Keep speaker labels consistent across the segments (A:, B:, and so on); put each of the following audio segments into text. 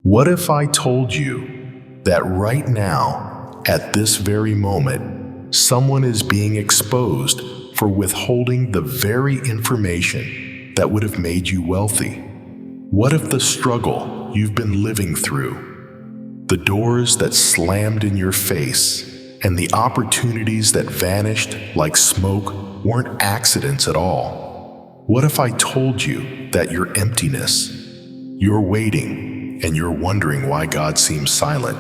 A: What if I told you that right now, at this very moment, someone is being exposed for withholding the very information that would have made you wealthy? What if the struggle you've been living through, the doors that slammed in your face, and the opportunities that vanished like smoke weren't accidents at all? What if I told you that your emptiness, your waiting, and your wondering why God seems silent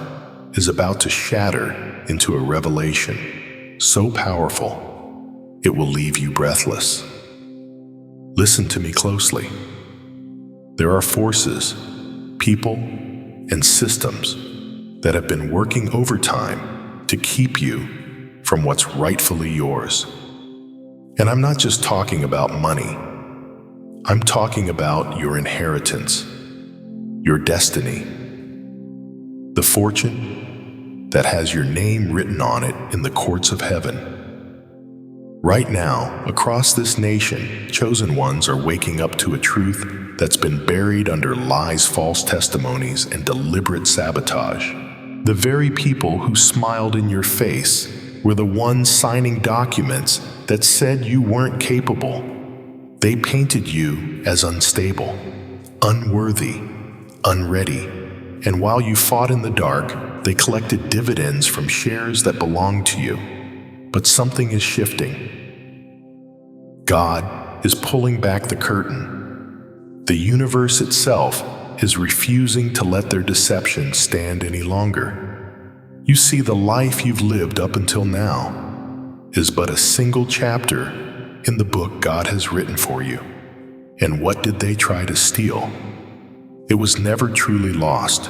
A: is about to shatter into a revelation so powerful it will leave you breathless? Listen to me closely. There are forces, people, and systems that have been working overtime to keep you from what's rightfully yours. And I'm not just talking about money. I'm talking about your inheritance, your destiny, the fortune that has your name written on it in the courts of heaven. Right now, across this nation, chosen ones are waking up to a truth that's been buried under lies, false testimonies, and deliberate sabotage. The very people who smiled in your face were the ones signing documents that said you weren't capable. They painted you as unstable, unworthy, unready, and while you fought in the dark, they collected dividends from shares that belonged to you. But something is shifting. God is pulling back the curtain. The universe itself is refusing to let their deception stand any longer. You see, the life you've lived up until now is but a single chapter in the book God has written for you. And what did they try to steal? It was never truly lost.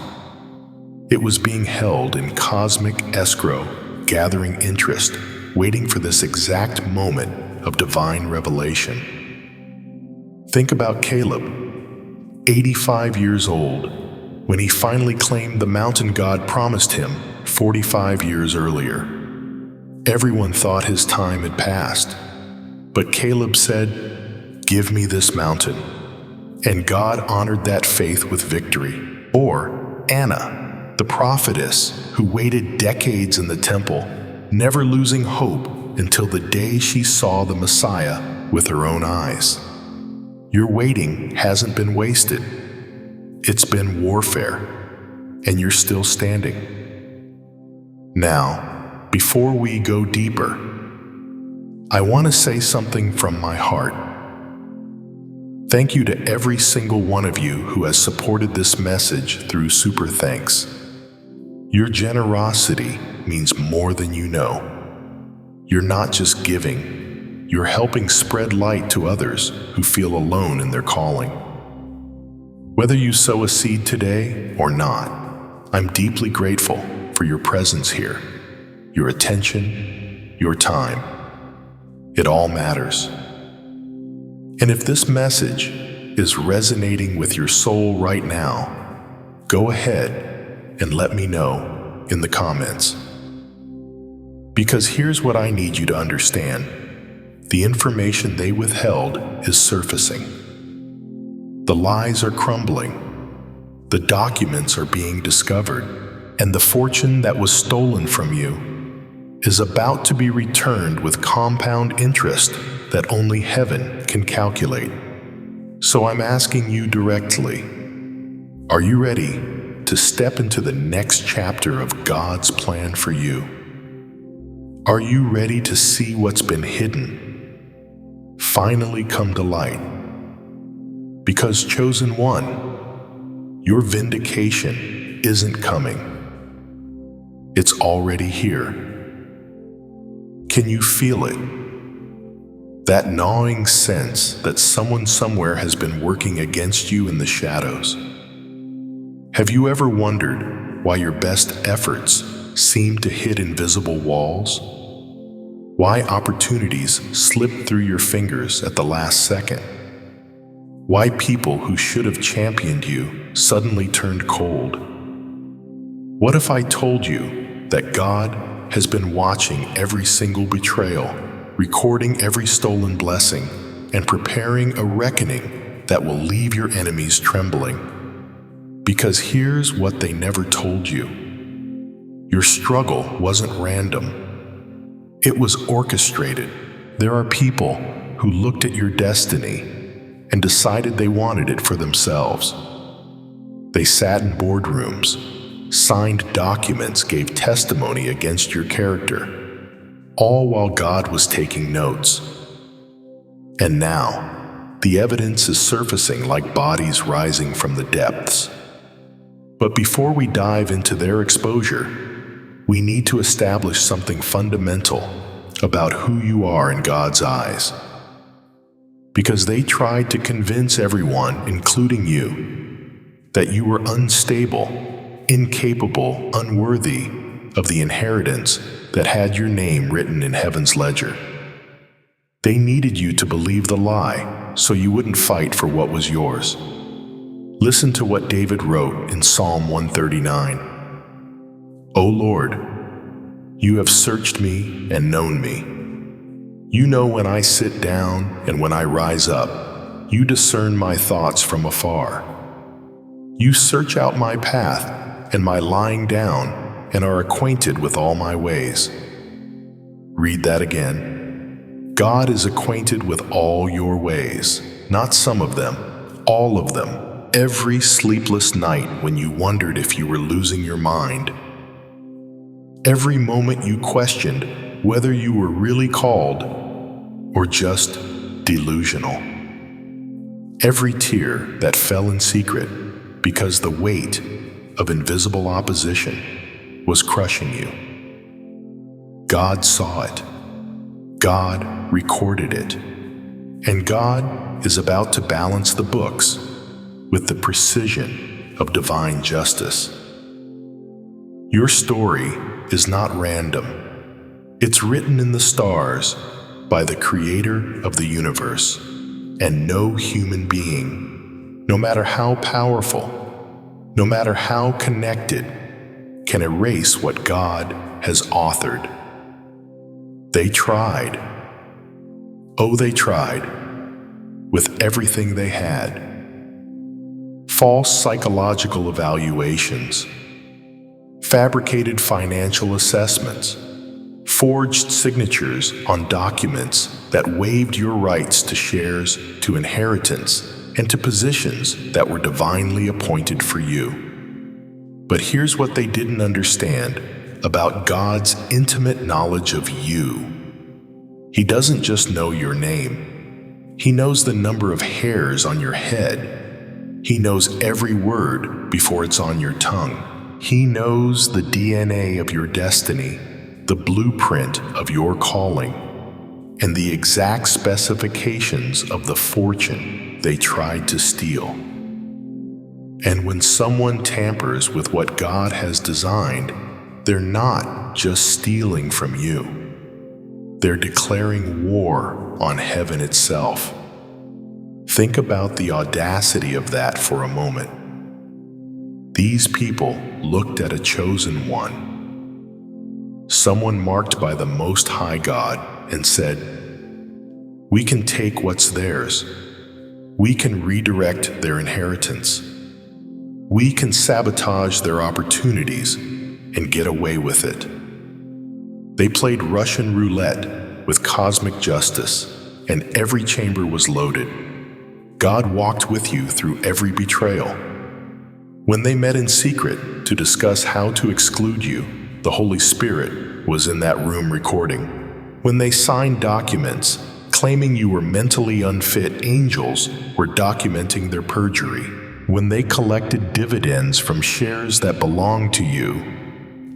A: It was being held in cosmic escrow, gathering interest, waiting for this exact moment of divine revelation. Think about Caleb, 85 years old, when he finally claimed the mountain God promised him 45 years earlier. Everyone thought his time had passed, but Caleb said, "Give me this mountain." And God honored that faith with victory. Or Anna, the prophetess who waited decades in the temple, never losing hope until the day she saw the Messiah with her own eyes. Your waiting hasn't been wasted. It's been warfare, and you're still standing. Now, before we go deeper, I want to say something from my heart. Thank you to every single one of you who has supported this message through Super Thanks. Your generosity means more than you know. You're not just giving, you're helping spread light to others who feel alone in their calling. Whether you sow a seed today or not, I'm deeply grateful for your presence here, your attention, your time. It all matters. And if this message is resonating with your soul right now, go ahead and let me know in the comments. Because here's what I need you to understand. The information they withheld is surfacing. The lies are crumbling. The documents are being discovered. And the fortune that was stolen from you is about to be returned with compound interest that only heaven can calculate. So I'm asking you directly, are you ready to step into the next chapter of God's plan for you? Are you ready to see what's been hidden finally come to light? Because chosen one, your vindication isn't coming. It's already here. Can you feel it? That gnawing sense that someone somewhere has been working against you in the shadows. Have you ever wondered why your best efforts seem to hit invisible walls? Why opportunities slip through your fingers at the last second? Why people who should have championed you suddenly turned cold? What if I told you that God has been watching every single betrayal, recording every stolen blessing, and preparing a reckoning that will leave your enemies trembling? Because here's what they never told you. Your struggle wasn't random. It was orchestrated. There are people who looked at your destiny and decided they wanted it for themselves. They sat in boardrooms, signed documents, gave testimony against your character, all while God was taking notes. And now, the evidence is surfacing like bodies rising from the depths. But before we dive into their exposure, we need to establish something fundamental about who you are in God's eyes. Because they tried to convince everyone, including you, that you were unstable, incapable, unworthy of the inheritance that had your name written in heaven's ledger. They needed you to believe the lie so you wouldn't fight for what was yours. Listen to what David wrote in Psalm 139. O Lord, you have searched me and known me. You know when I sit down and when I rise up. You discern my thoughts from afar. You search out my path and my lying down and are acquainted with all my ways. Read that again. God is acquainted with all your ways, not some of them, all of them. Every sleepless night when you wondered if you were losing your mind. Every moment you questioned whether you were really called or just delusional. Every tear that fell in secret because the weight of invisible opposition was crushing you. God saw it. God recorded it. And God is about to balance the books with the precision of divine justice. Your story is not random. It's written in the stars by the Creator of the universe, and no human being, no matter how powerful, no matter how connected, can erase what God has authored. They tried. Oh, they tried with everything they had. False psychological evaluations, fabricated financial assessments, forged signatures on documents that waived your rights to shares, to inheritance, and to positions that were divinely appointed for you. But here's what they didn't understand about God's intimate knowledge of you. He doesn't just know your name. He knows the number of hairs on your head. He knows every word before it's on your tongue. He knows the DNA of your destiny, the blueprint of your calling, and the exact specifications of the fortune they tried to steal. And when someone tampers with what God has designed, they're not just stealing from you. They're declaring war on heaven itself. Think about the audacity of that for a moment. These people looked at a chosen one, someone marked by the Most High God, and said, "We can take what's theirs. We can redirect their inheritance. We can sabotage their opportunities and get away with it." They played Russian roulette with cosmic justice, and every chamber was loaded. God walked with you through every betrayal. When they met in secret to discuss how to exclude you, the Holy Spirit was in that room recording. When they signed documents claiming you were mentally unfit, angels were documenting their perjury. When they collected dividends from shares that belonged to you,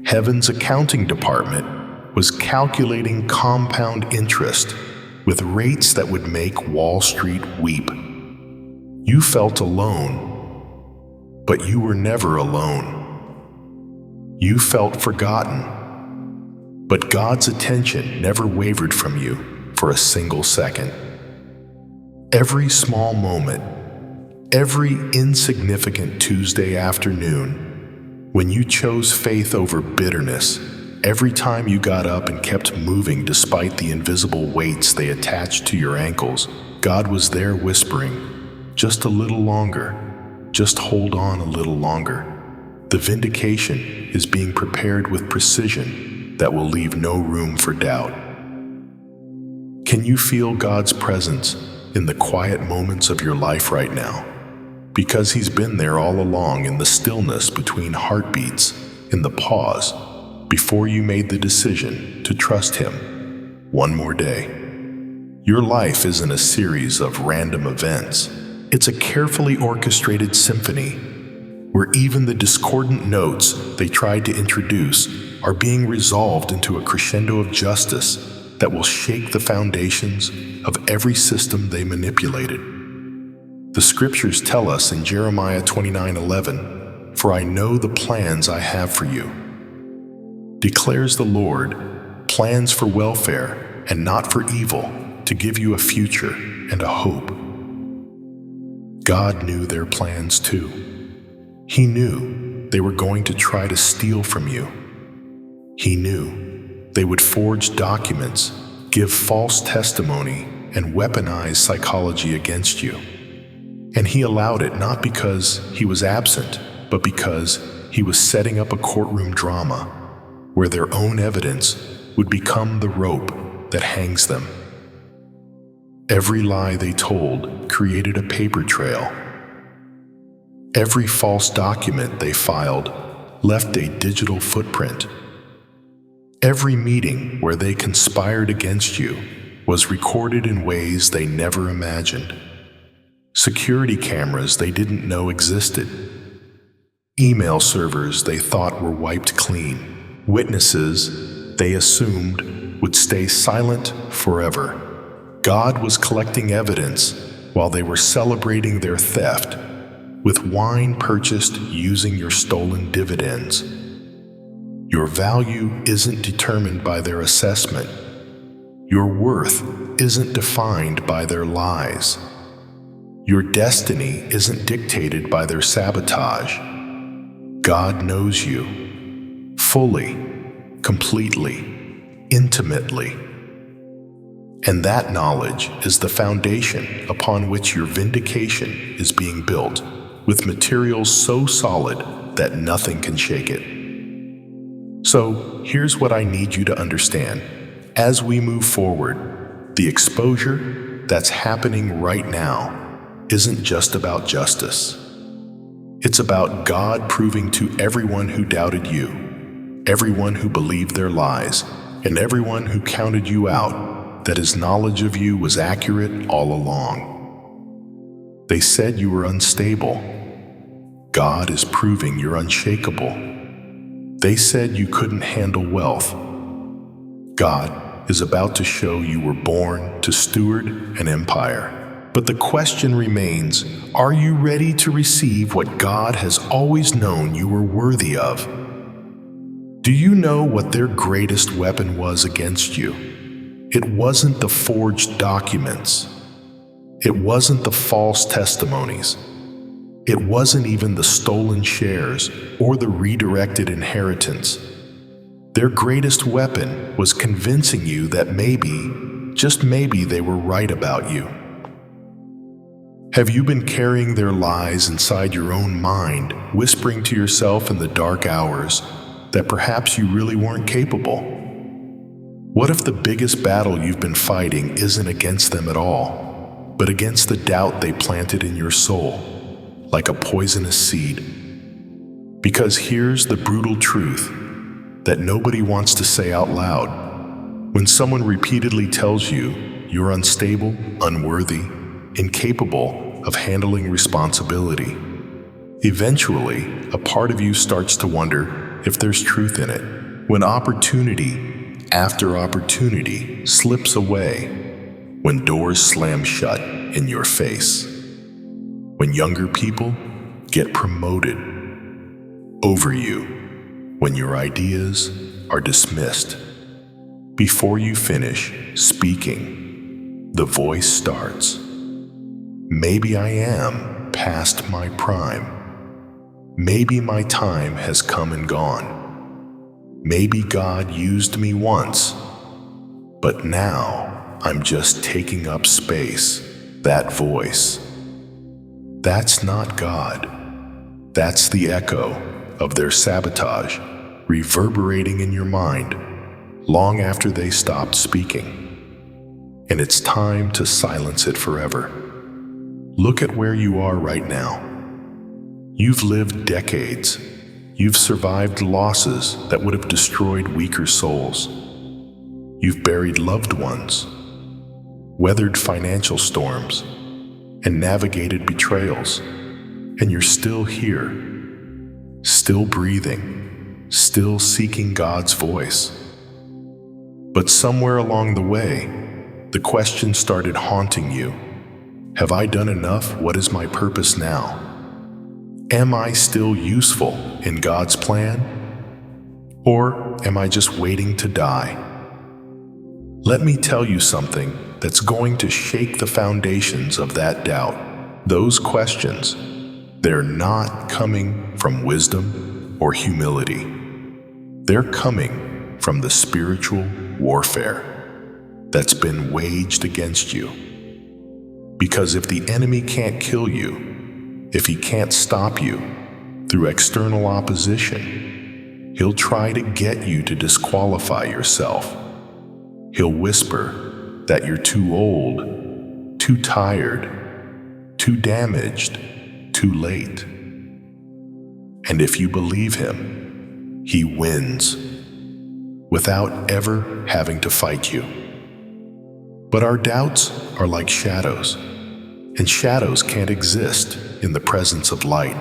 A: Heaven's accounting department was calculating compound interest with rates that would make Wall Street weep. You felt alone, but you were never alone. You felt forgotten, but God's attention never wavered from you for a single second. Every small moment, every insignificant Tuesday afternoon, when you chose faith over bitterness, every time you got up and kept moving despite the invisible weights they attached to your ankles, God was there whispering, "Just a little longer. Just hold on a little longer. The vindication is being prepared with precision that will leave no room for doubt. Can you feel God's presence in the quiet moments of your life right now? Because He's been there all along, in the stillness between heartbeats, in the pause before you made the decision to trust Him one more day. Your life isn't a series of random events. It's a carefully orchestrated symphony where even the discordant notes they tried to introduce are being resolved into a crescendo of justice that will shake the foundations of every system they manipulated. The scriptures tell us in Jeremiah 29:11, "For I know the plans I have for you, declares the Lord, plans for welfare and not for evil, to give you a future and a hope." God knew their plans too. He knew they were going to try to steal from you. He knew they would forge documents, give false testimony, and weaponize psychology against you. And He allowed it not because He was absent, but because He was setting up a courtroom drama where their own evidence would become the rope that hangs them. Every lie they told created a paper trail. Every false document they filed left a digital footprint. Every meeting where they conspired against you was recorded in ways they never imagined. Security cameras they didn't know existed. Email servers they thought were wiped clean. Witnesses they assumed would stay silent forever. God was collecting evidence while they were celebrating their theft with wine purchased using your stolen dividends. Your value isn't determined by their assessment. Your worth isn't defined by their lies. Your destiny isn't dictated by their sabotage. God knows you fully, completely, intimately. And that knowledge is the foundation upon which your vindication is being built, with materials so solid that nothing can shake it. So here's what I need you to understand. As we move forward, the exposure that's happening right now isn't just about justice. It's about God proving to everyone who doubted you, everyone who believed their lies, and everyone who counted you out, that His knowledge of you was accurate all along. They said you were unstable. God is proving you're unshakable. They said you couldn't handle wealth. God is about to show you were born to steward an empire. But the question remains, are you ready to receive what God has always known you were worthy of? Do you know what their greatest weapon was against you? It wasn't the forged documents. It wasn't the false testimonies. It wasn't even the stolen shares or the redirected inheritance. Their greatest weapon was convincing you that maybe, just maybe, they were right about you. Have you been carrying their lies inside your own mind, whispering to yourself in the dark hours that perhaps you really weren't capable? What if the biggest battle you've been fighting isn't against them at all, but against the doubt they planted in your soul, like a poisonous seed? Because here's the brutal truth that nobody wants to say out loud. When someone repeatedly tells you you're unstable, unworthy, incapable of handling responsibility, eventually a part of you starts to wonder if there's truth in it. When opportunity after opportunity slips away, when doors slam shut in your face, when younger people get promoted over you, when your ideas are dismissed, before you finish speaking, the voice starts. Maybe I am past my prime. Maybe my time has come and gone. Maybe God used me once, but now I'm just taking up space. That voice, that's not God. That's the echo of their sabotage reverberating in your mind long after they stopped speaking. And it's time to silence it forever. Look at where you are right now. You've lived decades. You've survived losses that would have destroyed weaker souls. You've buried loved ones, weathered financial storms, and navigated betrayals. And you're still here, still breathing, still seeking God's voice. But somewhere along the way, the question started haunting you. Have I done enough? What is my purpose now? Am I still useful in God's plan? Or am I just waiting to die? Let me tell you something that's going to shake the foundations of that doubt. Those questions, they're not coming from wisdom or humility. They're coming from the spiritual warfare that's been waged against you. Because if the enemy can't kill you, if he can't stop you through external opposition, he'll try to get you to disqualify yourself. He'll whisper that you're too old, too tired, too damaged, too late. And if you believe him, he wins without ever having to fight you. But our doubts are like shadows, and shadows can't exist in the presence of light.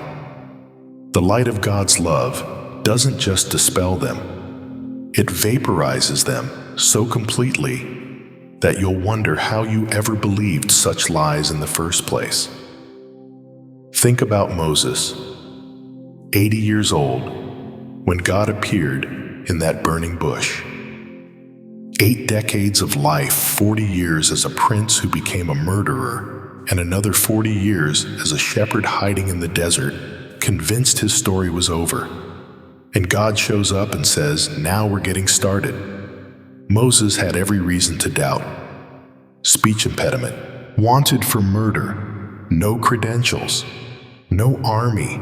A: The light of God's love doesn't just dispel them, it vaporizes them so completely that you'll wonder how you ever believed such lies in the first place. Think about Moses, 80 years old, when God appeared in that burning bush. 8 decades of life, 40 years as a prince who became a murderer, and another 40 years as a shepherd hiding in the desert, convinced his story was over. And God shows up and says, "Now we're getting started." Moses had every reason to doubt. Speech impediment, wanted for murder, no credentials, no army,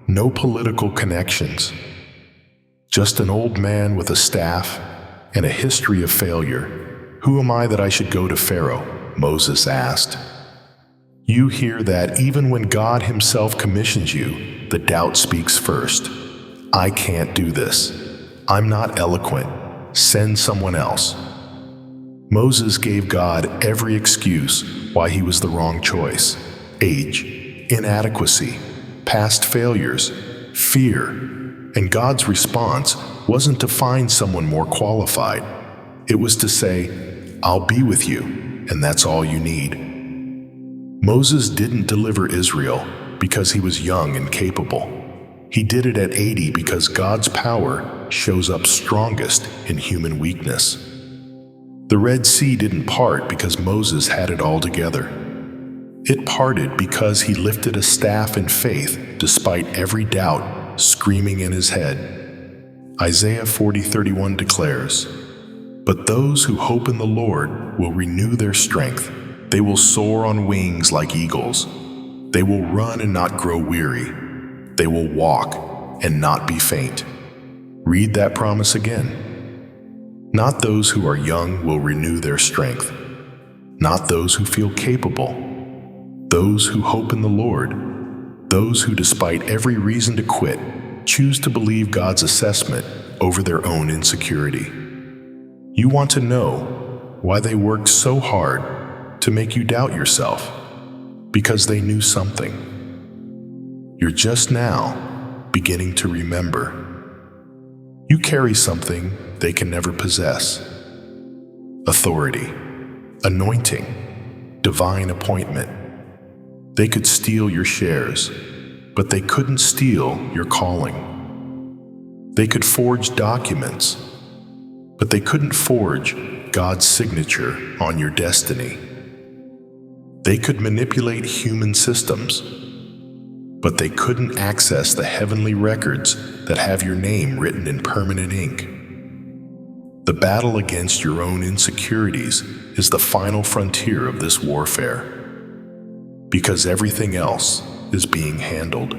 A: no political connections. Just an old man with a staff and a history of failure. "Who am I that I should go to Pharaoh?" Moses asked. You hear that even when God himself commissions you, the doubt speaks first. "I can't do this. I'm not eloquent. Send someone else." Moses gave God every excuse why he was the wrong choice. Age, inadequacy, past failures, fear. And God's response wasn't to find someone more qualified. It was to say, "I'll be with you, and that's all you need." Moses didn't deliver Israel because he was young and capable. He did it at 80 because God's power shows up strongest in human weakness. The Red Sea didn't part because Moses had it all together. It parted because he lifted a staff in faith despite every doubt screaming in his head. Isaiah 40:31 declares, "But those who hope in the Lord will renew their strength. They will soar on wings like eagles. They will run and not grow weary. They will walk and not be faint." Read that promise again. Not those who are young will renew their strength. Not those who feel capable. Those who hope in the Lord. Those who, despite every reason to quit, choose to believe God's assessment over their own insecurity. You want to know why they worked so hard to make you doubt yourself? Because they knew something. You're just now beginning to remember. You carry something they can never possess. Authority, anointing, divine appointment. They could steal your shares, but they couldn't steal your calling. They could forge documents, but they couldn't forge God's signature on your destiny. They could manipulate human systems, but they couldn't access the heavenly records that have your name written in permanent ink. The battle against your own insecurities is the final frontier of this warfare, because everything else is being handled.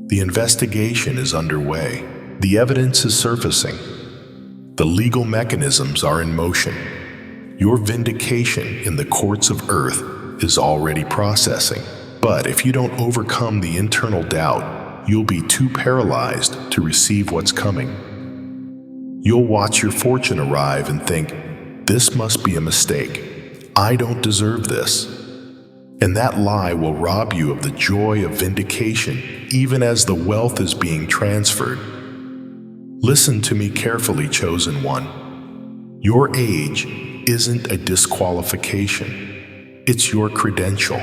A: The investigation is underway. The evidence is surfacing. The legal mechanisms are in motion. Your vindication in the courts of earth is already processing. But if you don't overcome the internal doubt, you'll be too paralyzed to receive what's coming. You'll watch your fortune arrive and think, "This must be a mistake. I don't deserve this." And that lie will rob you of the joy of vindication, even as the wealth is being transferred. Listen to me carefully, chosen one. Your age isn't a disqualification. It's your credential.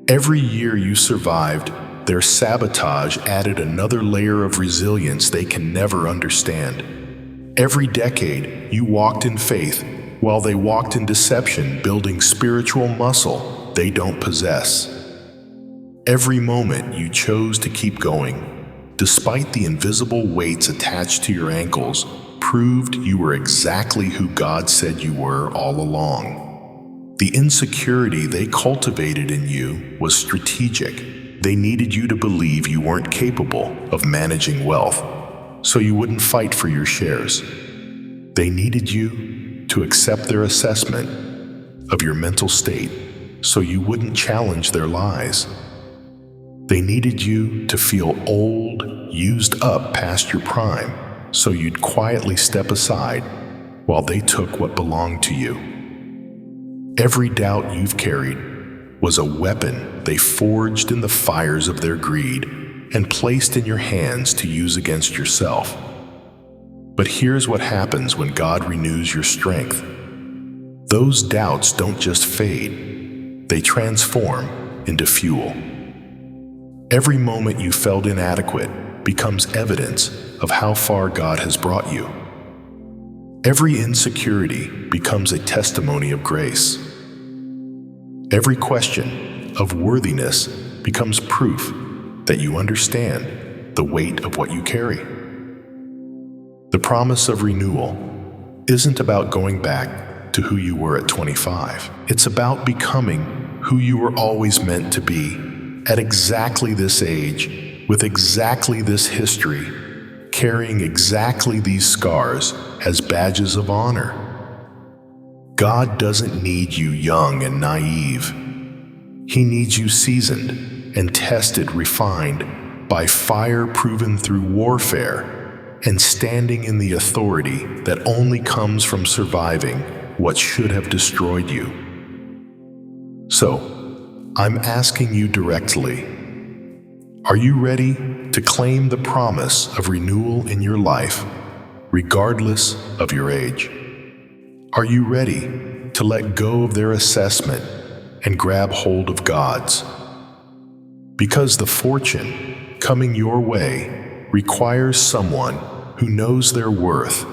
A: Every year you survived, their sabotage added another layer of resilience they can never understand. Every decade you walked in faith, while they walked in deception, building spiritual muscle they don't possess. Every moment you chose to keep going, despite the invisible weights attached to your ankles, proved you were exactly who God said you were all along. The insecurity they cultivated in you was strategic. They needed you to believe you weren't capable of managing wealth, so you wouldn't fight for your shares. They needed you to accept their assessment of your mental state, so you wouldn't challenge their lies. They needed you to feel old, used up past your prime, so you'd quietly step aside while they took what belonged to you. Every doubt you've carried was a weapon they forged in the fires of their greed and placed in your hands to use against yourself. But here's what happens when God renews your strength. Those doubts don't just fade, they transform into fuel. Every moment you felt inadequate becomes evidence of how far God has brought you. Every insecurity becomes a testimony of grace. Every question of worthiness becomes proof that you understand the weight of what you carry. The promise of renewal isn't about going back to who you were at 25. It's about becoming who you were always meant to be at exactly this age, with exactly this history, carrying exactly these scars as badges of honor. God doesn't need you young and naive. He needs you seasoned and tested, refined by fire proven through warfare, and standing in the authority that only comes from surviving what should have destroyed you. So, I'm asking you directly, are you ready to claim the promise of renewal in your life, regardless of your age? Are you ready to let go of their assessment and grab hold of God's? Because the fortune coming your way requires someone who knows their worth,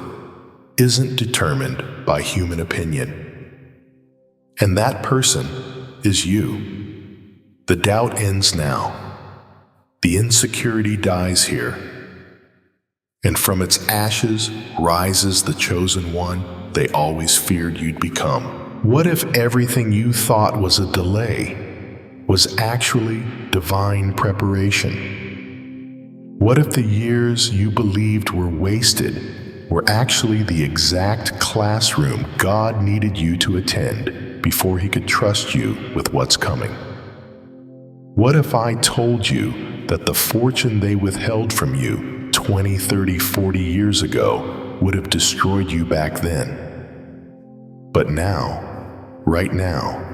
A: isn't determined by human opinion. And that person is you. The doubt ends now. The insecurity dies here. And from its ashes rises the chosen one they always feared you'd become. What if everything you thought was a delay was actually divine preparation? What if the years you believed were wasted were actually the exact classroom God needed you to attend before He could trust you with what's coming? What if I told you that the fortune they withheld from you 20, 30, 40 years ago would have destroyed you back then? But now, right now,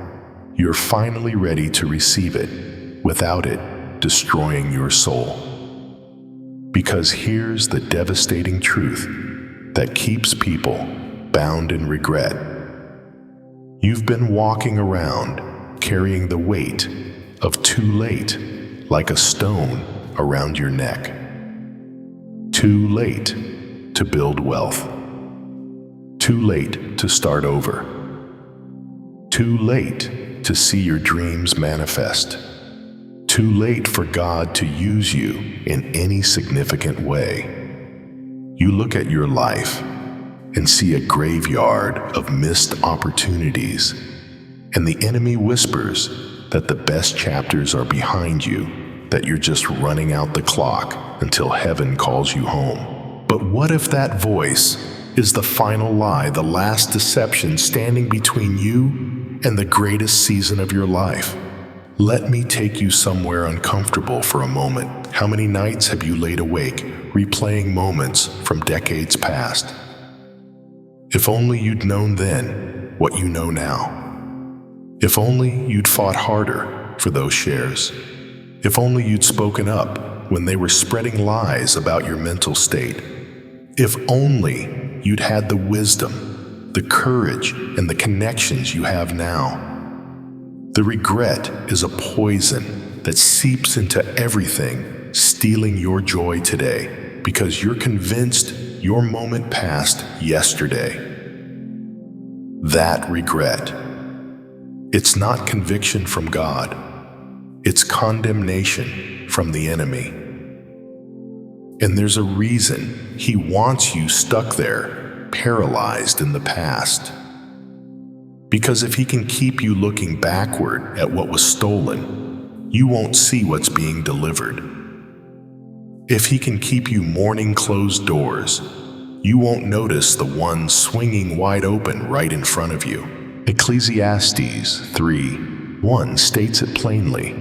A: you're finally ready to receive it without it destroying your soul. Because here's the devastating truth that keeps people bound in regret. You've been walking around carrying the weight of too late like a stone around your neck. Too late to build wealth. Too late to start over. Too late to see your dreams manifest. Too late for God to use you in any significant way. You look at your life and see a graveyard of missed opportunities, and the enemy whispers that the best chapters are behind you that you're just running out the clock until heaven calls you home. But what if that voice is the final lie, the last deception standing between you and the greatest season of your life? Let me take you somewhere uncomfortable for a moment. How many nights have you laid awake, replaying moments from decades past? If only you'd known then what you know now. If only you'd fought harder for those shares. If only you'd spoken up when they were spreading lies about your mental state. If only you'd had the wisdom, the courage, and the connections you have now. The regret is a poison that seeps into everything, stealing your joy today because you're convinced your moment passed yesterday. That regret. It's not conviction from God. It's condemnation from the enemy. And there's a reason he wants you stuck there, paralyzed in the past. Because if he can keep you looking backward at what was stolen, you won't see what's being delivered. If he can keep you mourning closed doors, you won't notice the one swinging wide open right in front of you. Ecclesiastes 3:1 states it plainly.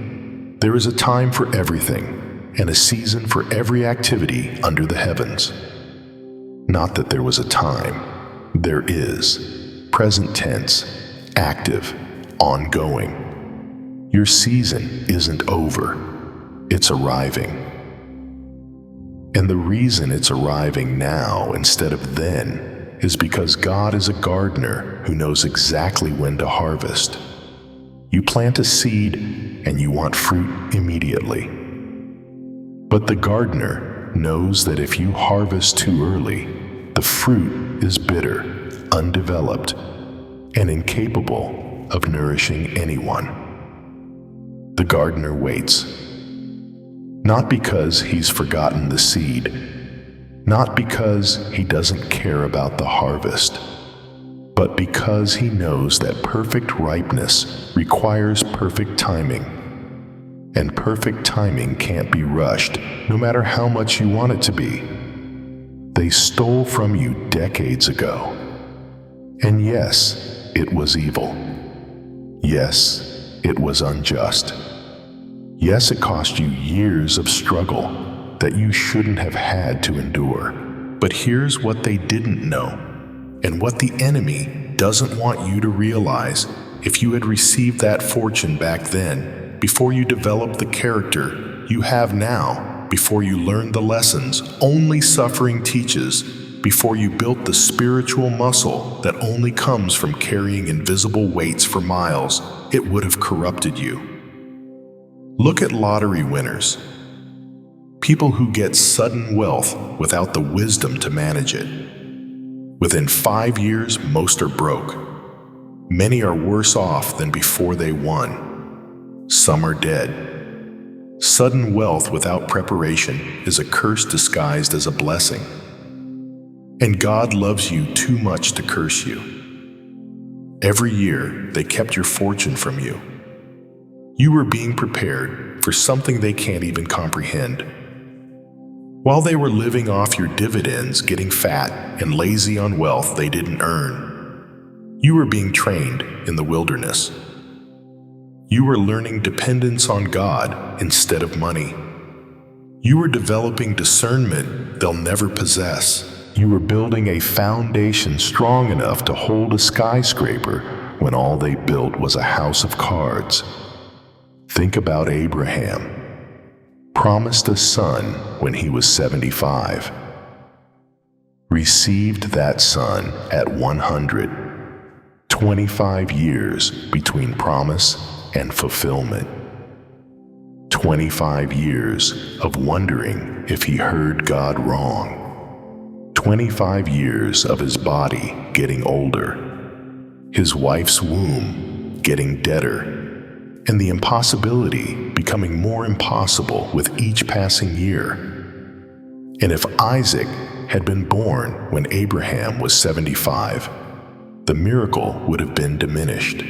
A: There is a time for everything, and a season for every activity under the heavens. Not that there was a time, there is. Present tense, active, ongoing. Your season isn't over, it's arriving. And the reason it's arriving now instead of then is because God is a gardener who knows exactly when to harvest. You plant a seed and you want fruit immediately. But the gardener knows that if you harvest too early, the fruit is bitter, undeveloped, and incapable of nourishing anyone. The gardener waits. Not because he's forgotten the seed, not because he doesn't care about the harvest, but because he knows that perfect ripeness requires perfect timing. And perfect timing can't be rushed, no matter how much you want it to be. They stole from you decades ago. And yes, it was evil. Yes, it was unjust. Yes, it cost you years of struggle that you shouldn't have had to endure. But here's what they didn't know, and what the enemy doesn't want you to realize. If you had received that fortune back then, before you developed the character you have now, before you learned the lessons only suffering teaches, before you built the spiritual muscle that only comes from carrying invisible weights for miles, it would have corrupted you. Look at lottery winners. People who get sudden wealth without the wisdom to manage it. Within 5 years, most are broke. Many are worse off than before they won. Some are dead. Sudden wealth without preparation is a curse disguised as a blessing. And God loves you too much to curse you. Every year, they kept your fortune from you. You were being prepared for something they can't even comprehend. While they were living off your dividends, getting fat and lazy on wealth they didn't earn, you were being trained in the wilderness. You were learning dependence on God instead of money. You were developing discernment they'll never possess. You were building a foundation strong enough to hold a skyscraper when all they built was a house of cards. Think about Abraham. Promised a son when he was 75. Received that son at 100. 25 years between promise and fulfillment. 25 years of wondering if he heard God wrong. 25 years of his body getting older. His wife's womb getting deader. And the impossibility becoming more impossible with each passing year. And if Isaac had been born when Abraham was 75, the miracle would have been diminished.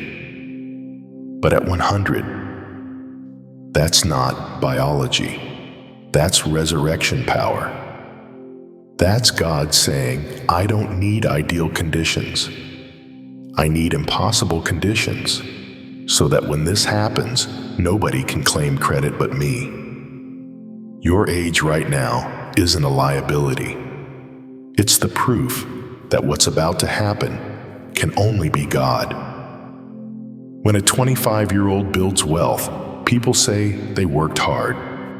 A: But at 100, That's not biology. That's resurrection power. That's God saying, I don't need ideal conditions. I need impossible conditions, so that when this happens, nobody can claim credit but me. Your age right now isn't a liability. It's the proof that what's about to happen can only be God. When a 25-year-old builds wealth, people say they worked hard.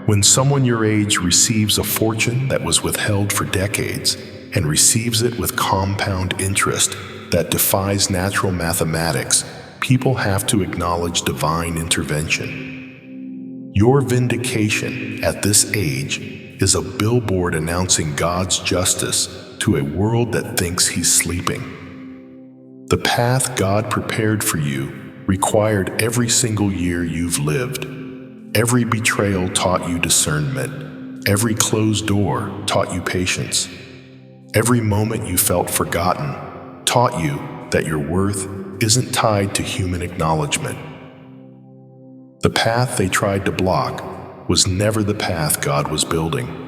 A: When someone your age receives a fortune that was withheld for decades and receives it with compound interest that defies natural mathematics, people have to acknowledge divine intervention. Your vindication at this age is a billboard announcing God's justice to a world that thinks he's sleeping. The path God prepared for you required every single year you've lived. Every betrayal taught you discernment. Every closed door taught you patience. Every moment you felt forgotten taught you that your worth isn't tied to human acknowledgement. The path they tried to block was never the path God was building.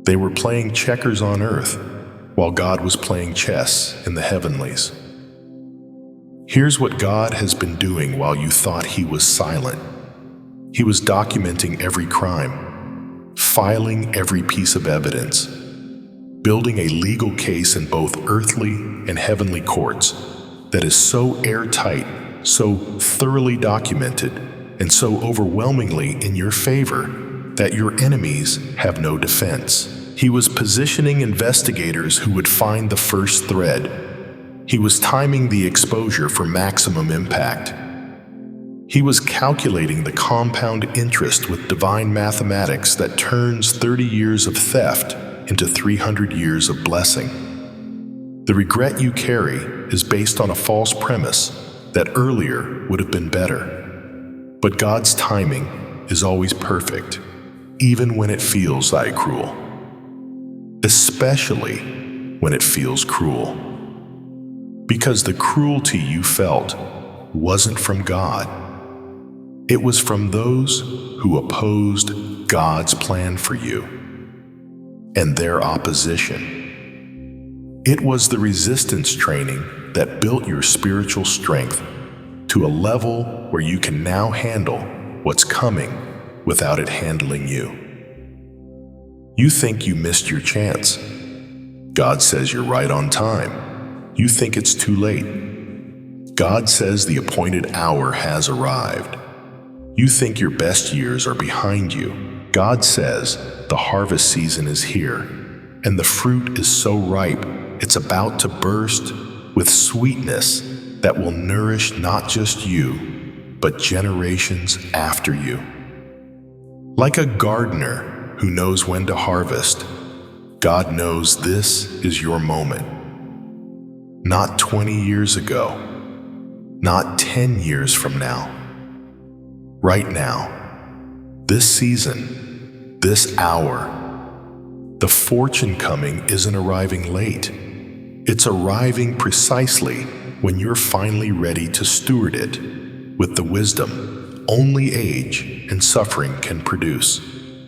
A: They were playing checkers on earth while God was playing chess in the heavenlies. Here's what God has been doing while you thought he was silent. He was documenting every crime, filing every piece of evidence, building a legal case in both earthly and heavenly courts that is so airtight, so thoroughly documented, and so overwhelmingly in your favor that your enemies have no defense. He was positioning investigators who would find the first thread. He was timing the exposure for maximum impact. He was calculating the compound interest with divine mathematics that turns 30 years of theft into 300 years of blessing. The regret you carry is based on a false premise that earlier would have been better. But God's timing is always perfect, even when it feels like cruel. Especially when it feels cruel. Because the cruelty you felt wasn't from God. It was from those who opposed God's plan for you and their opposition. It was the resistance training that built your spiritual strength to a level where you can now handle what's coming without it handling you. You think you missed your chance. God says you're right on time. You think it's too late. God says the appointed hour has arrived. You think your best years are behind you. God says the harvest season is here, and the fruit is so ripe, it's about to burst with sweetness that will nourish not just you, but generations after you. Like a gardener who knows when to harvest, God knows this is your moment. Not 20 years ago, not 10 years from now. Right now, this season, this hour, the fortune coming isn't arriving late. It's arriving precisely when you're finally ready to steward it with the wisdom only age and suffering can produce.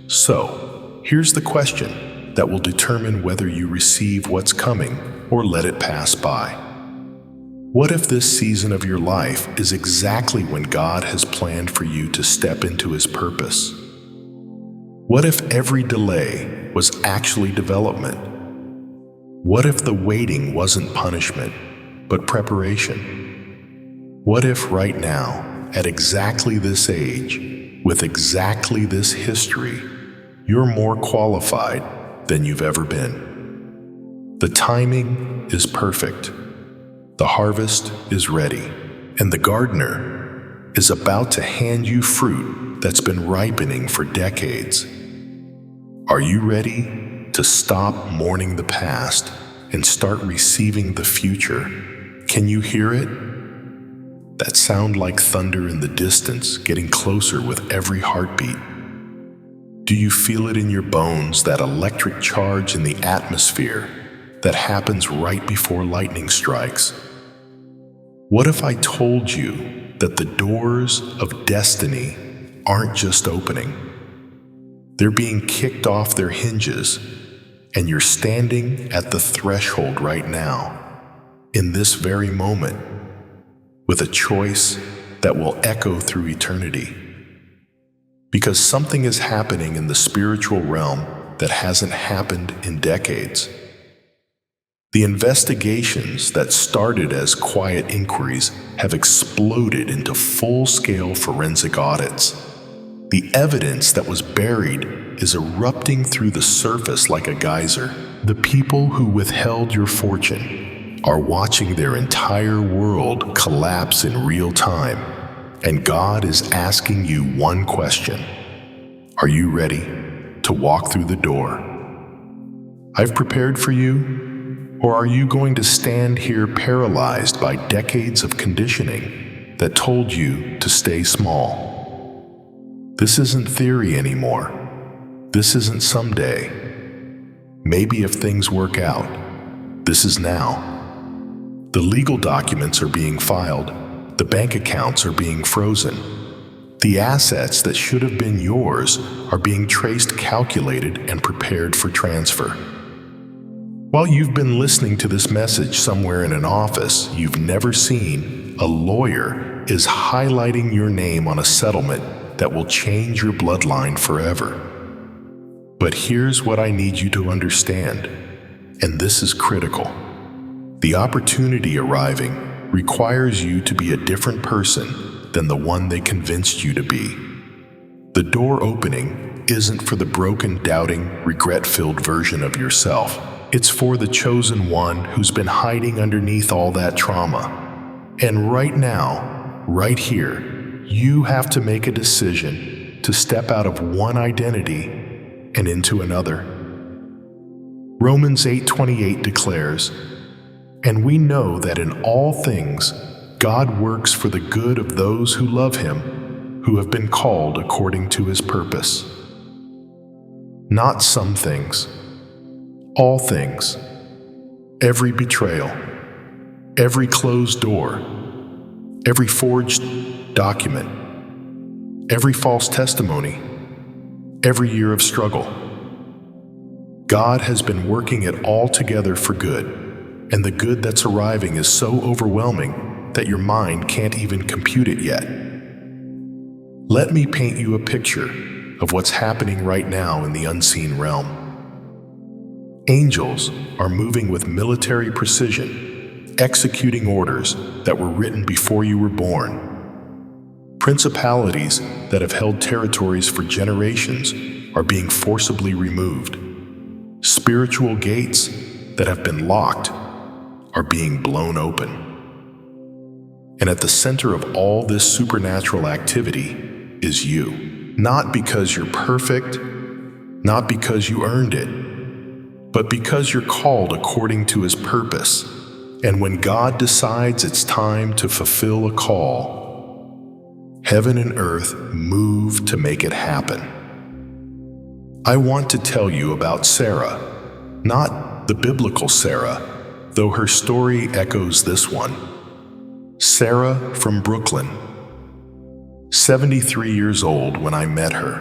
A: So, here's the question that will determine whether you receive what's coming or let it pass by. What if this season of your life is exactly when God has planned for you to step into his purpose? What if every delay was actually development? What if the waiting wasn't punishment, but preparation? What if right now, at exactly this age, with exactly this history, you're more qualified than you've ever been? The timing is perfect. The harvest is ready, and the gardener is about to hand you fruit that's been ripening for decades. Are you ready to stop mourning the past and start receiving the future? Can you hear it? That sound like thunder in the distance, getting closer with every heartbeat. Do you feel it in your bones, that electric charge in the atmosphere that happens right before lightning strikes? What if I told you that the doors of destiny aren't just opening. They're being kicked off their hinges, and you're standing at the threshold right now, in this very moment, with a choice that will echo through eternity. Because something is happening in the spiritual realm that hasn't happened in decades. The investigations that started as quiet inquiries have exploded into full-scale forensic audits. The evidence that was buried is erupting through the surface like a geyser. The people who withheld your fortune are watching their entire world collapse in real time, and God is asking you one question. Are you ready to walk through the door I've prepared for you? Or are you going to stand here paralyzed by decades of conditioning that told you to stay small? This isn't theory anymore. This isn't someday. Maybe if things work out. This is now. The legal documents are being filed. The bank accounts are being frozen. The assets that should have been yours are being traced, calculated, and prepared for transfer. While you've been listening to this message somewhere in an office you've never seen, a lawyer is highlighting your name on a settlement that will change your bloodline forever. But here's what I need you to understand, and this is critical. The opportunity arriving requires you to be a different person than the one they convinced you to be. The door opening isn't for the broken, doubting, regret-filled version of yourself. It's for the chosen one who's been hiding underneath all that trauma. And right now, right here, you have to make a decision to step out of one identity and into another. Romans 8:28 declares, "And we know that in all things God works for the good of those who love Him, who have been called according to His purpose." Not some things. All things, every betrayal, every closed door, every forged document, every false testimony, every year of struggle. God has been working it all together for good, and the good that's arriving is so overwhelming that your mind can't even compute it yet. Let me paint you a picture of what's happening right now in the unseen realm. Angels are moving with military precision, executing orders that were written before you were born. Principalities that have held territories for generations are being forcibly removed. Spiritual gates that have been locked are being blown open. And at the center of all this supernatural activity is you. Not because you're perfect, not because you earned it, but because you're called according to His purpose. And when God decides it's time to fulfill a call, heaven and earth move to make it happen. I want to tell you about Sarah, not the biblical Sarah, though her story echoes this one. Sarah from Brooklyn, 73 years old when I met her,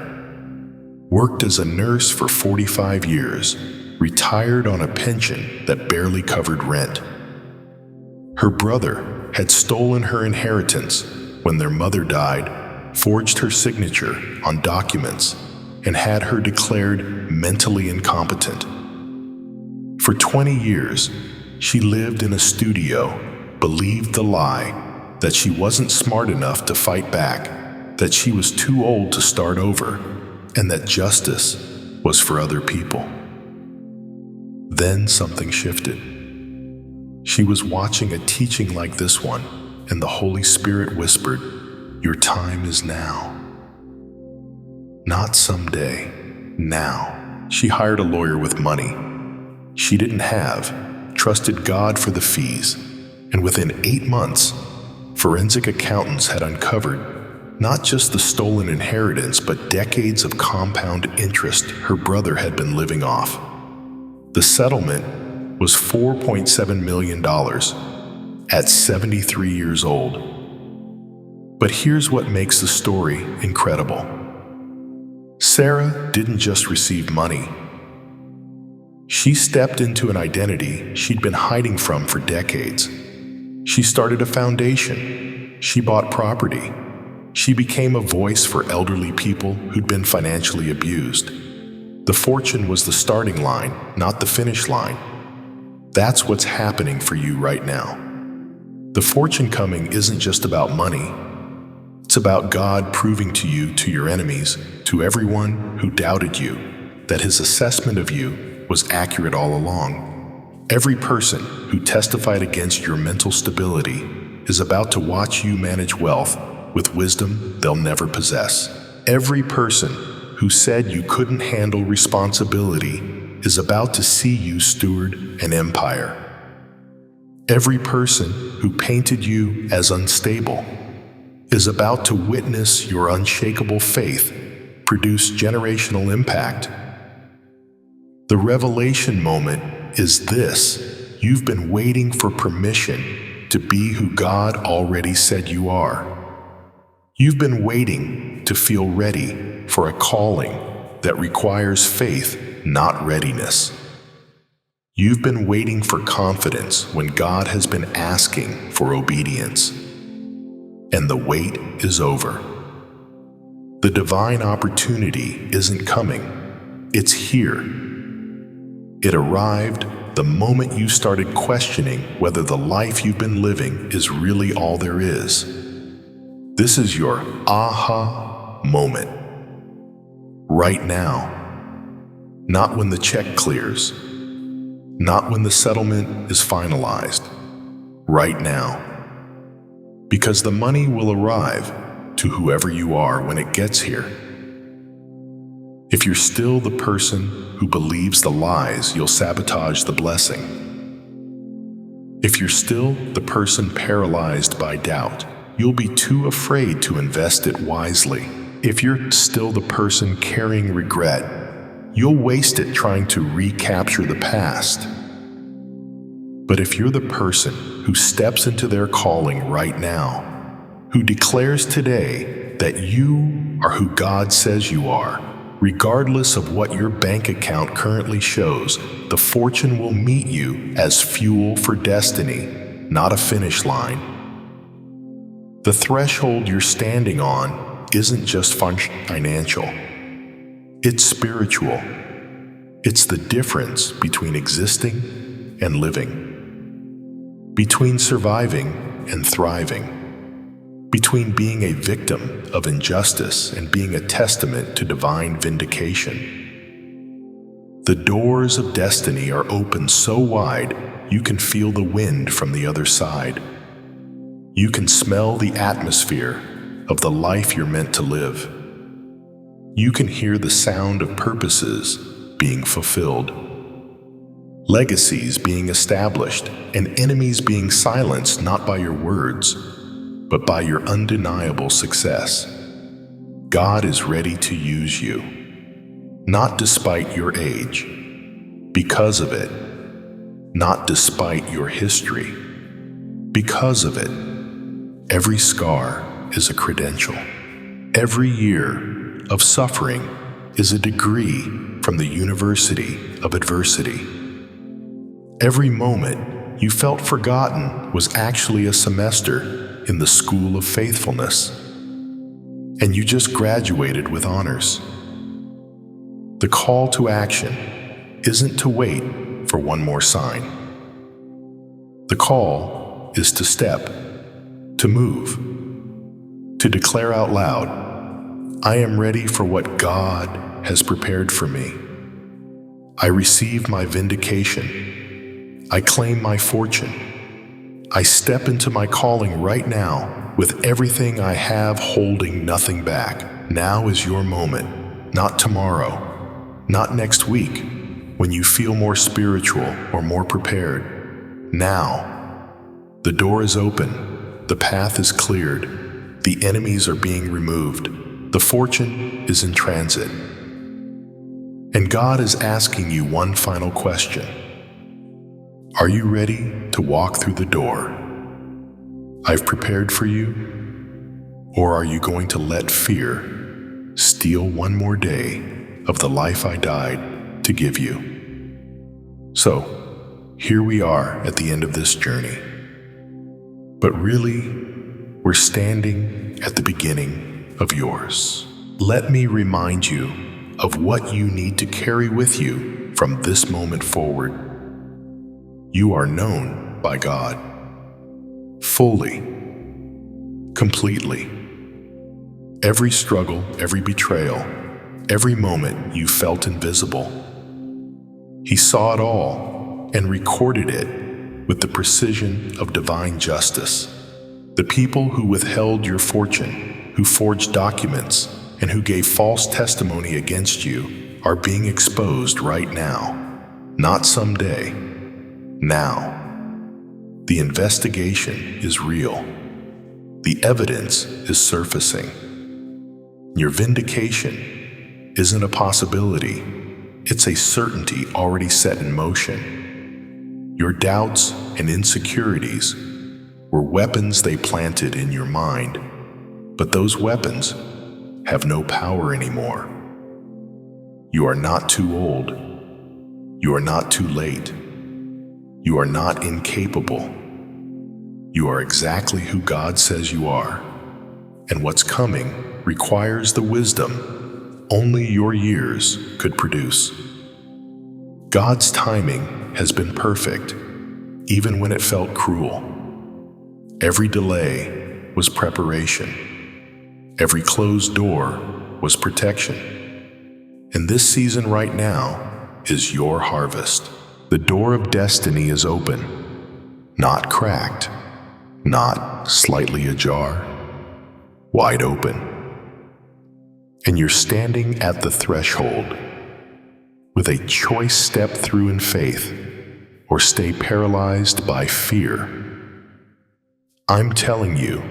A: worked as a nurse for 45 years, retired on a pension that barely covered rent. Her brother had stolen her inheritance when their mother died, forged her signature on documents, and had her declared mentally incompetent. For 20 years, she lived in a studio, believed the lie that she wasn't smart enough to fight back, that she was too old to start over, and that justice was for other people. Then something shifted. She was watching a teaching like this one, and the Holy Spirit whispered, "Your time is now." Not someday, now. She hired a lawyer with money she didn't have, trusted God for the fees, and within 8 months, forensic accountants had uncovered not just the stolen inheritance, but decades of compound interest her brother had been living off. The settlement was $4.7 million at 73 years old. But here's what makes the story incredible. Sarah didn't just receive money. She stepped into an identity she'd been hiding from for decades. She started a foundation. She bought property. She became a voice for elderly people who'd been financially abused. The fortune was the starting line, not the finish line. That's what's happening for you right now. The fortune coming isn't just about money. It's about God proving to you, to your enemies, to everyone who doubted you, that his assessment of you was accurate all along. Every person who testified against your mental stability is about to watch you manage wealth with wisdom they'll never possess. Every person who said you couldn't handle responsibility is about to see you steward an empire. Every person who painted you as unstable is about to witness your unshakable faith produce generational impact. The revelation moment is this: you've been waiting for permission to be who God already said you are. You've been waiting to feel ready for a calling that requires faith, not readiness. You've been waiting for confidence when God has been asking for obedience. And the wait is over. The divine opportunity isn't coming. It's here. It arrived the moment you started questioning whether the life you've been living is really all there is. This is your aha moment. Right now. Not when the check clears. Not when the settlement is finalized. Right now. Because the money will arrive to whoever you are when it gets here. If you're still the person who believes the lies, you'll sabotage the blessing. If you're still the person paralyzed by doubt, you'll be too afraid to invest it wisely. If you're still the person carrying regret, you'll waste it trying to recapture the past. But if you're the person who steps into their calling right now, who declares today that you are who God says you are, regardless of what your bank account currently shows, the fortune will meet you as fuel for destiny, not a finish line. The threshold you're standing on isn't just financial. It's spiritual. It's the difference between existing and living. Between surviving and thriving, between being a victim of injustice and being a testament to divine vindication. The doors of destiny are open so wide you can feel the wind from the other side. You can smell the atmosphere of the life you're meant to live. You can hear the sound of purposes being fulfilled. Legacies being established, and enemies being silenced not by your words, but by your undeniable success. God is ready to use you, not despite your age, because of it, not despite your history, because of it. Every scar is a credential. Every year of suffering is a degree from the University of Adversity. Every moment you felt forgotten was actually a semester in the School of Faithfulness, and you just graduated with honors. The call to action isn't to wait for one more sign. The call is to step, to move, to declare out loud, I am ready for what God has prepared for me. I receive my vindication. I claim my fortune. I step into my calling right now with everything I have, holding nothing back. Now is your moment, not tomorrow, not next week, when you feel more spiritual or more prepared. Now, the door is open, the path is cleared, the enemies are being removed, the fortune is in transit. And God is asking you one final question. Are you ready to walk through the door I've prepared for you? Or are you going to let fear steal one more day of the life I died to give you? So, here we are at the end of this journey. But really, we're standing at the beginning of yours. Let me remind you of what you need to carry with you from this moment forward. You are known by God, fully, completely. Every struggle, every betrayal, every moment you felt invisible. He saw it all and recorded it with the precision of divine justice. The people who withheld your fortune, who forged documents, and who gave false testimony against you are being exposed right now, not someday, now. The investigation is real. The evidence is surfacing. Your vindication isn't a possibility, it's a certainty already set in motion. Your doubts and insecurities were weapons they planted in your mind, but those weapons have no power anymore. You are not too old. You are not too late. You are not incapable. You are exactly who God says you are, and what's coming requires the wisdom only your years could produce. God's timing has been perfect, even when it felt cruel. Every delay was preparation. Every closed door was protection. And this season right now is your harvest. The door of destiny is open, not cracked, not slightly ajar, wide open. And you're standing at the threshold with a choice: step through in faith or stay paralyzed by fear. I'm telling you,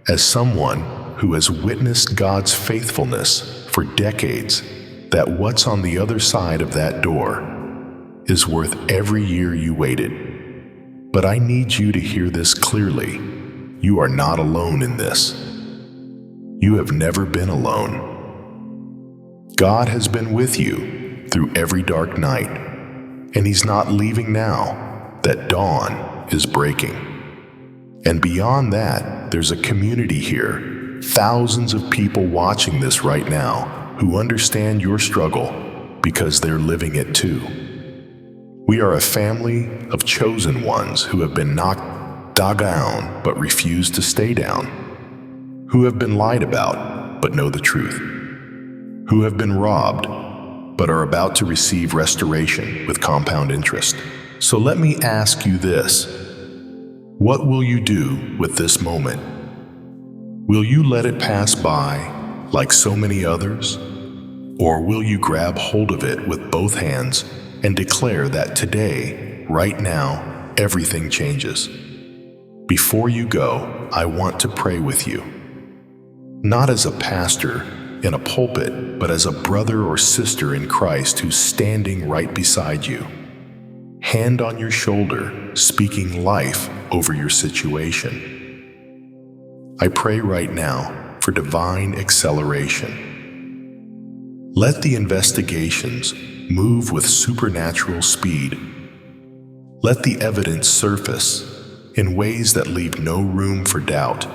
A: as someone who has witnessed God's faithfulness for decades, that what's on the other side of that door is worth every year you waited. But I need you to hear this clearly. You are not alone in this. You have never been alone. God has been with you through every dark night, and He's not leaving now that dawn is breaking. And beyond that, there's a community here, thousands of people watching this right now who understand your struggle because they're living it too. We are a family of chosen ones who have been knocked down but refuse to stay down, who have been lied about but know the truth, who have been robbed but are about to receive restoration with compound interest. So let me ask you this: what will you do with this moment? Will you let it pass by like so many others? Or will you grab hold of it with both hands and declare that today, right now, everything changes? Before you go, I want to pray with you. Not as a pastor in a pulpit, but as a brother or sister in Christ who's standing right beside you, hand on your shoulder, speaking life over your situation. I pray right now for divine acceleration. Let the investigations move with supernatural speed. Let the evidence surface in ways that leave no room for doubt.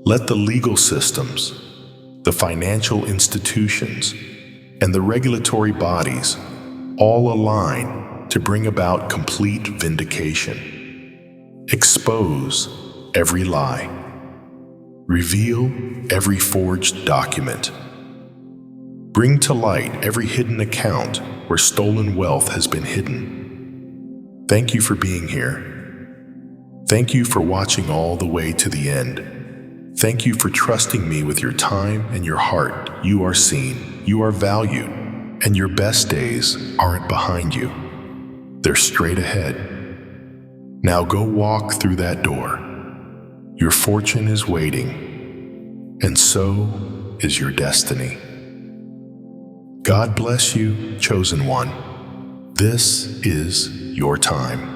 A: Let the legal systems, the financial institutions, and the regulatory bodies all align to bring about complete vindication. Expose every lie. Reveal every forged document. Bring to light every hidden account where stolen wealth has been hidden. Thank you for being here. Thank you for watching all the way to the end. Thank you for trusting me with your time and your heart. You are seen, you are valued, and your best days aren't behind you. They're straight ahead. Now go walk through that door. Your fortune is waiting, and so is your destiny. God bless you, chosen one. This is your time.